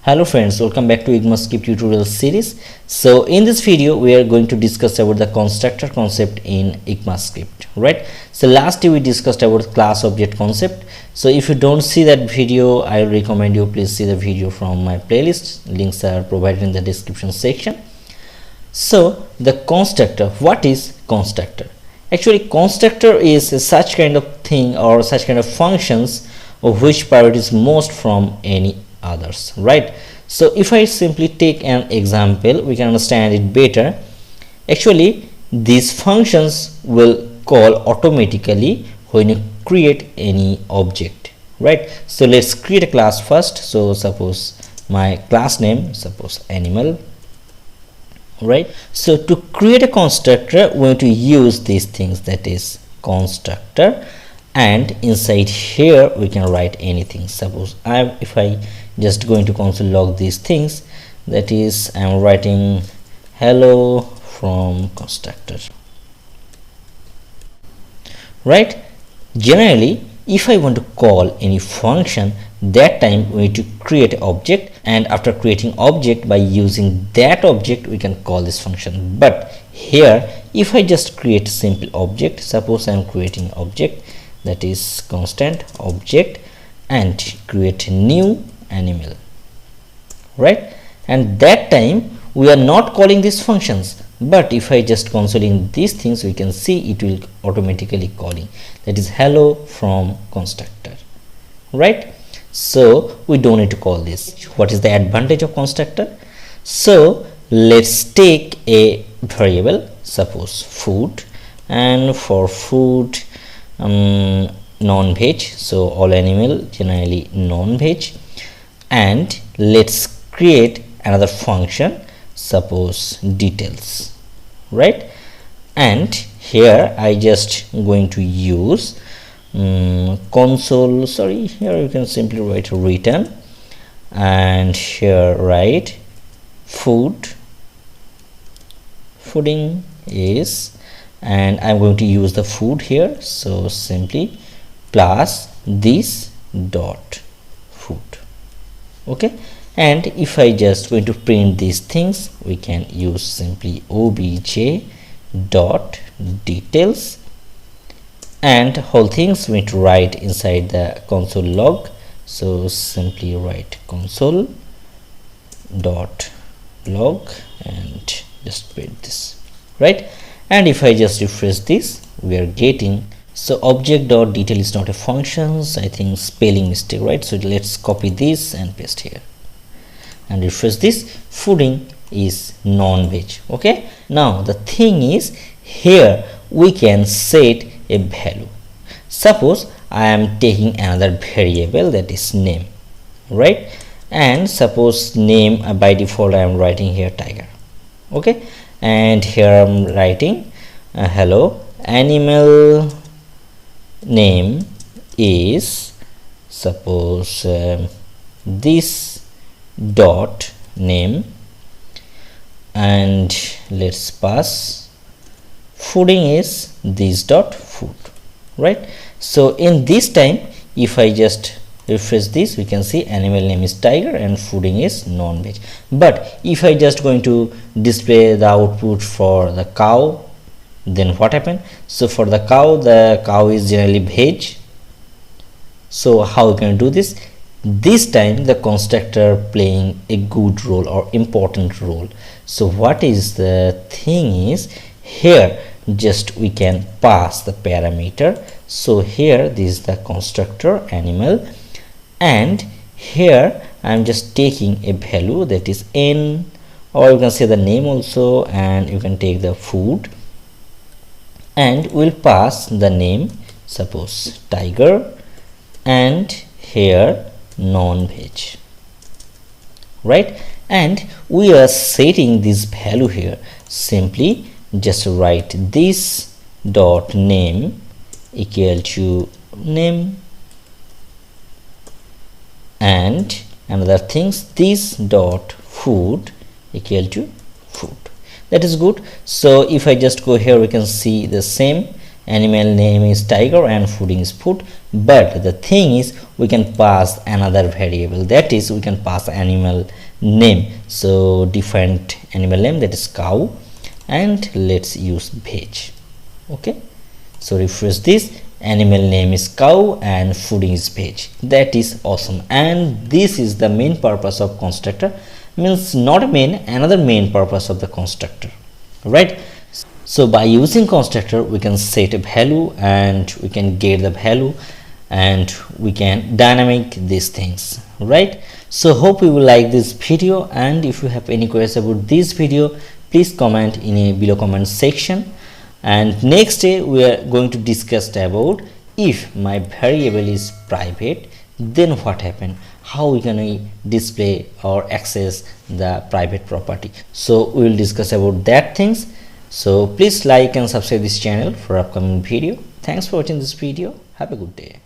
Hello friends, welcome back to ECMA script tutorial series. So in this video we are going to discuss about the constructor concept in ECMA script, right? So last day we discussed about class object concept. So if you don't see that video, I recommend you please see the video from my playlist. Links are provided in the description section. So the constructor, what is constructor? Actually constructor is such kind of thing or such kind of functions of which priorities most from any others, right? So if I simply take an example, we can understand it better. Actually these functions will call automatically when you create any object, right? So let's create a class first. So suppose my class name, suppose animal, right? So to create a constructor we want to use these things, that is constructor, and inside here we can write anything. Suppose if I just going to console log these things, that is I'm writing hello from constructor, right? Generally if I want to call any function, that time we need to create an object, and after creating object, by using that object we can call this function. But here if I just create simple object, suppose I'm creating object, that is constant object, and create a new animal, right? And that time we are not calling these functions, but if I just consoling these things, we can see it will automatically calling, that is hello from constructor, right? So we don't need to call this. What is the advantage of constructor? So let's take a variable, suppose food, and for food non-veg, so all animal generally non-veg, and let's create another function, suppose details, right? And here I just going to use console, sorry, here you can simply write return, and here write fooding is, and I'm going to use the food here, so simply plus this dot food, okay? And if I just going to print these things, we can use simply obj dot details, and whole things we need to write inside the console log. So simply write console dot log and just print this, right? And if I just refresh this, we are getting, so object dot detail is not a functions, I think spelling mistake, right? So let's copy this and paste here and refresh this. Fooding is non-veg, okay? Now the thing is, here we can set a value. Suppose I am taking another variable, that is name, right? And suppose name by default I am writing here tiger, okay? And here I'm writing hello, animal name is suppose this dot name, and let's pass fooding is this dot food, right? So in this time if I just refresh this, we can see animal name is tiger and fooding is non-veg. But if I just going to display the output for the cow, then what happened? So for the cow is generally veg. So how we can do this? This time the constructor playing a good role or important role. So what is the thing is, here just we can pass the parameter. So here this is the constructor animal, and here I'm just taking a value, that is n, or you can say the name also, and you can take the food, and we'll pass the name, suppose tiger, and here non-veg, right? And we are setting this value here, simply just write this dot name equal to name, and another things this dot food equal to food. That is good. So if I just go here, we can see the same, animal name is tiger and fooding is food. But the thing is, we can pass another variable, that is we can pass animal name. So different animal name, that is cow, and let's use veg. Okay, so refresh this, animal name is cow and fooding is veg. That is awesome. And this is the main purpose of constructor, means not a main, another main purpose of the constructor, right? So by using constructor, we can set a value and we can get the value, and we can dynamic these things, right? So hope you will like this video, and if you have any questions about this video, please comment in a below comment section. And next day we are going to discuss about, if my variable is private, then what happen, how we can display or access the private property. So we will discuss about that things. So please like and subscribe this channel for upcoming video. Thanks for watching this video. Have a good day.